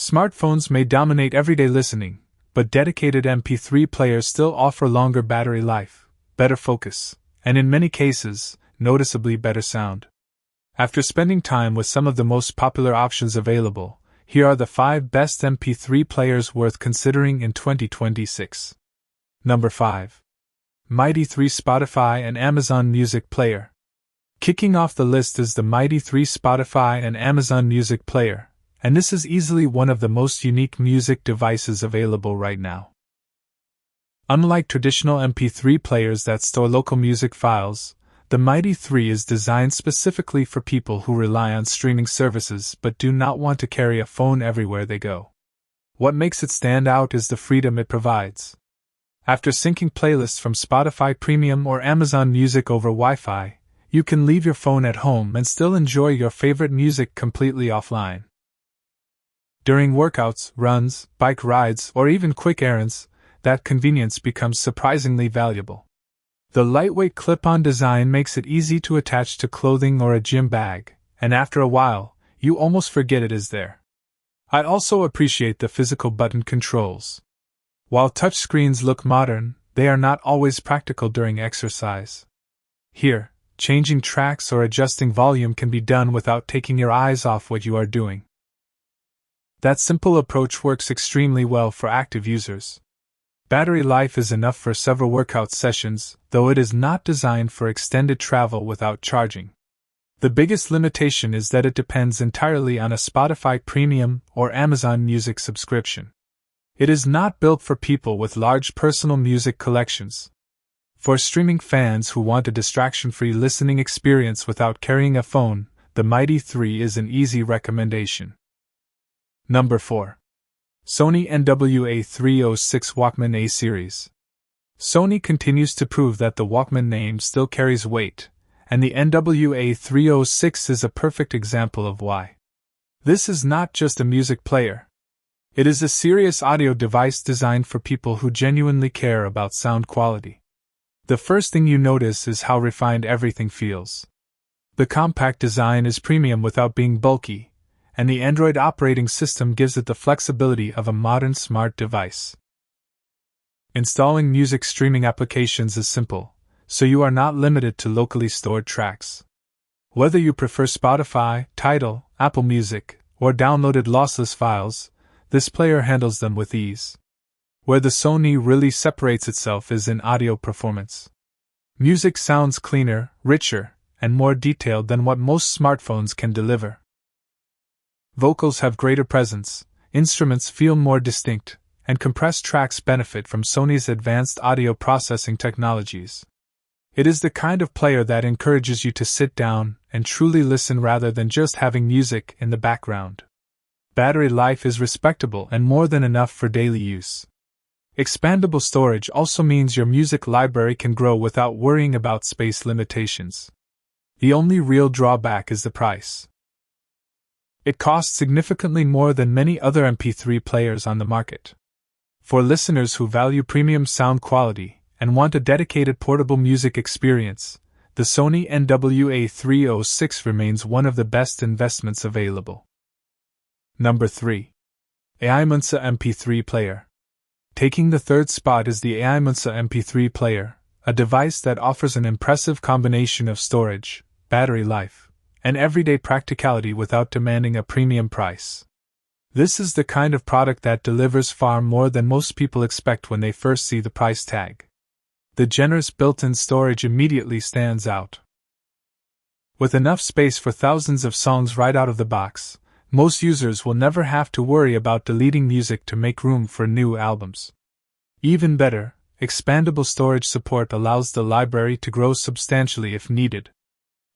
Smartphones may dominate everyday listening, but dedicated MP3 players still offer longer battery life, better focus, and in many cases, noticeably better sound. After spending time with some of the most popular options available, here are the 5 best MP3 players worth considering in 2026. Number 5. Mighty 3 Spotify and Amazon Music Player. Kicking off the list is the Mighty 3 Spotify and Amazon Music Player, and this is easily one of the most unique music devices available right now. Unlike traditional MP3 players that store local music files, the Mighty 3 is designed specifically for people who rely on streaming services but do not want to carry a phone everywhere they go. What makes it stand out is the freedom it provides. After syncing playlists from Spotify Premium or Amazon Music over Wi-Fi, you can leave your phone at home and still enjoy your favorite music completely offline. During workouts, runs, bike rides, or even quick errands, that convenience becomes surprisingly valuable. The lightweight clip-on design makes it easy to attach to clothing or a gym bag, and after a while, you almost forget it is there. I also appreciate the physical button controls. While touchscreens look modern, they are not always practical during exercise. Here, changing tracks or adjusting volume can be done without taking your eyes off what you are doing. That simple approach works extremely well for active users. Battery life is enough for several workout sessions, though it is not designed for extended travel without charging. The biggest limitation is that it depends entirely on a Spotify Premium or Amazon Music subscription. It is not built for people with large personal music collections. For streaming fans who want a distraction-free listening experience without carrying a phone, the Mighty 3 is an easy recommendation. Number 4. Sony NWA306 Walkman A Series. Sony continues to prove that the Walkman name still carries weight, and the NWA306 is a perfect example of why. This is not just a music player. It is a serious audio device designed for people who genuinely care about sound quality. The first thing you notice is how refined everything feels. The compact design is premium without being bulky, and the Android operating system gives it the flexibility of a modern smart device. Installing music streaming applications is simple, so you are not limited to locally stored tracks. Whether you prefer Spotify, Tidal, Apple Music, or downloaded lossless files, this player handles them with ease. Where the Sony really separates itself is in audio performance. Music sounds cleaner, richer, and more detailed than what most smartphones can deliver. Vocals have greater presence, instruments feel more distinct, and compressed tracks benefit from Sony's advanced audio processing technologies. It is the kind of player that encourages you to sit down and truly listen rather than just having music in the background. Battery life is respectable and more than enough for daily use. Expandable storage also means your music library can grow without worrying about space limitations. The only real drawback is the price. It costs significantly more than many other MP3 players on the market. For listeners who value premium sound quality and want a dedicated portable music experience, the Sony NWA306 remains one of the best investments available. Number 3. AiMoonsa MP3 Player. Taking the third spot is the AiMoonsa MP3 Player, a device that offers an impressive combination of storage, battery life, and everyday practicality without demanding a premium price. This is the kind of product that delivers far more than most people expect when they first see the price tag. The generous built-in storage immediately stands out. With enough space for thousands of songs right out of the box, most users will never have to worry about deleting music to make room for new albums. Even better, expandable storage support allows the library to grow substantially if needed.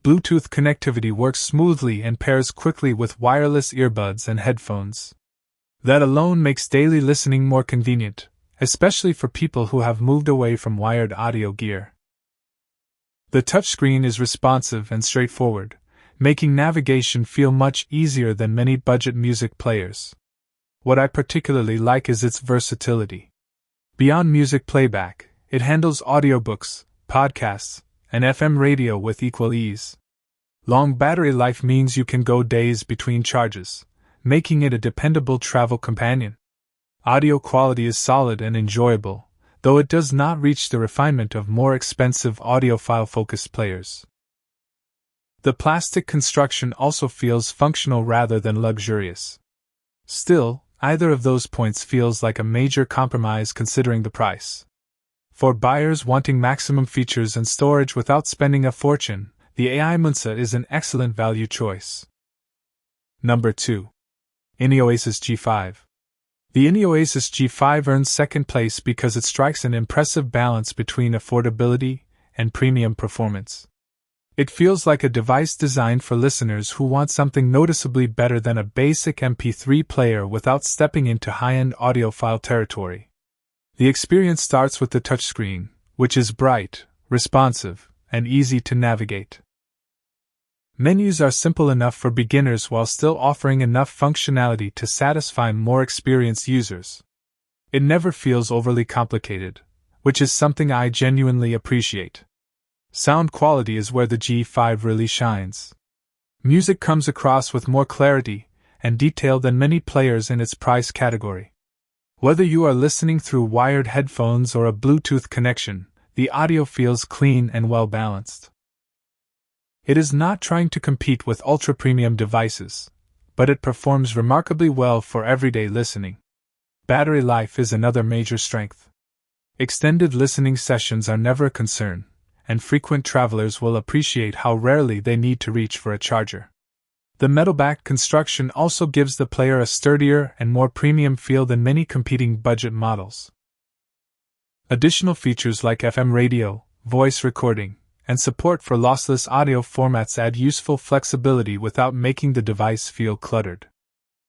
Bluetooth connectivity works smoothly and pairs quickly with wireless earbuds and headphones. That alone makes daily listening more convenient, especially for people who have moved away from wired audio gear. The touchscreen is responsive and straightforward, making navigation feel much easier than many budget music players. What I particularly like is its versatility. Beyond music playback, it handles audiobooks, podcasts, and FM radio with equal ease. Long battery life means you can go days between charges, making it a dependable travel companion. Audio quality is solid and enjoyable, though it does not reach the refinement of more expensive audiophile-focused players. The plastic construction also feels functional rather than luxurious. Still, either of those points feels like a major compromise considering the price. For buyers wanting maximum features and storage without spending a fortune, the AiMoonsa is an excellent value choice. Number 2. innioasis G5. The innioasis G5 earns second place because it strikes an impressive balance between affordability and premium performance. It feels like a device designed for listeners who want something noticeably better than a basic MP3 player without stepping into high-end audiophile territory. The experience starts with the touchscreen, which is bright, responsive, and easy to navigate. Menus are simple enough for beginners while still offering enough functionality to satisfy more experienced users. It never feels overly complicated, which is something I genuinely appreciate. Sound quality is where the G5 really shines. Music comes across with more clarity and detail than many players in its price category. Whether you are listening through wired headphones or a Bluetooth connection, the audio feels clean and well balanced. It is not trying to compete with ultra-premium devices, but it performs remarkably well for everyday listening. Battery life is another major strength. Extended listening sessions are never a concern, and frequent travelers will appreciate how rarely they need to reach for a charger. The metal-backed construction also gives the player a sturdier and more premium feel than many competing budget models. Additional features like FM radio, voice recording, and support for lossless audio formats add useful flexibility without making the device feel cluttered.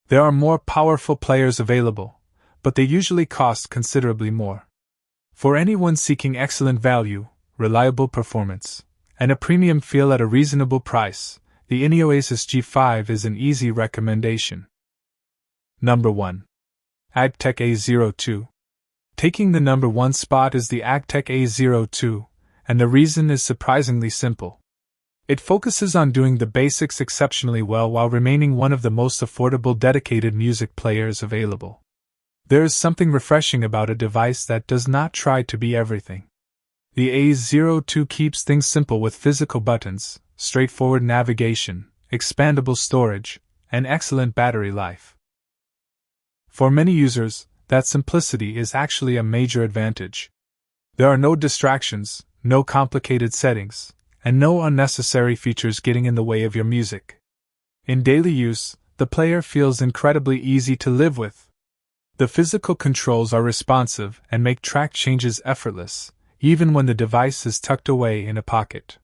There are more powerful players available, but they usually cost considerably more. For anyone seeking excellent value, reliable performance, and a premium feel at a reasonable price, the innioasis G5 is an easy recommendation. Number 1. AGPTEK A02. Taking the number 1 spot is the AGPTEK A02, and the reason is surprisingly simple. It focuses on doing the basics exceptionally well while remaining one of the most affordable dedicated music players available. There is something refreshing about a device that does not try to be everything. The A02 keeps things simple with physical buttons, straightforward navigation, expandable storage, and excellent battery life. For many users, that simplicity is actually a major advantage. There are no distractions, no complicated settings, and no unnecessary features getting in the way of your music. In daily use, the player feels incredibly easy to live with. The physical controls are responsive and make track changes effortless, even when the device is tucked away in a pocket.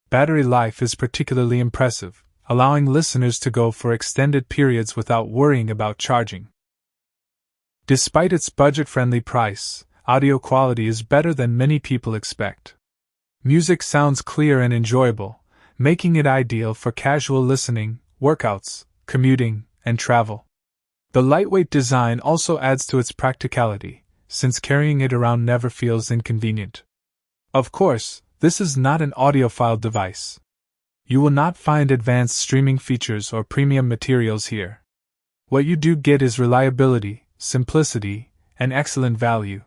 Battery life is particularly impressive, allowing listeners to go for extended periods without worrying about charging. Despite its budget-friendly price, audio quality is better than many people expect. Music sounds clear and enjoyable, making it ideal for casual listening, workouts, commuting, and travel. The lightweight design also adds to its practicality, since carrying it around never feels inconvenient. Of course, this is not an audiophile device. You will not find advanced streaming features or premium materials here. What you do get is reliability, simplicity, and excellent value.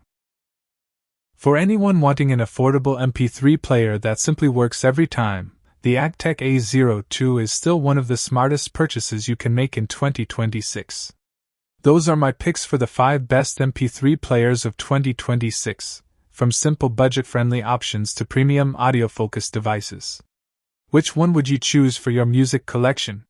For anyone wanting an affordable MP3 player that simply works every time, the AGPTEK A02 is still one of the smartest purchases you can make in 2026. Those are my picks for the 5 best MP3 players of 2026, from simple budget-friendly options to premium audio-focused devices. Which one would you choose for your music collection?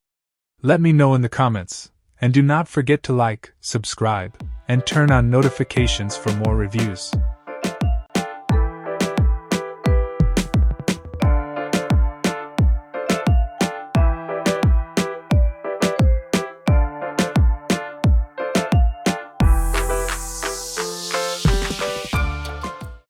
Let me know in the comments, and do not forget to like, subscribe, and turn on notifications for more reviews.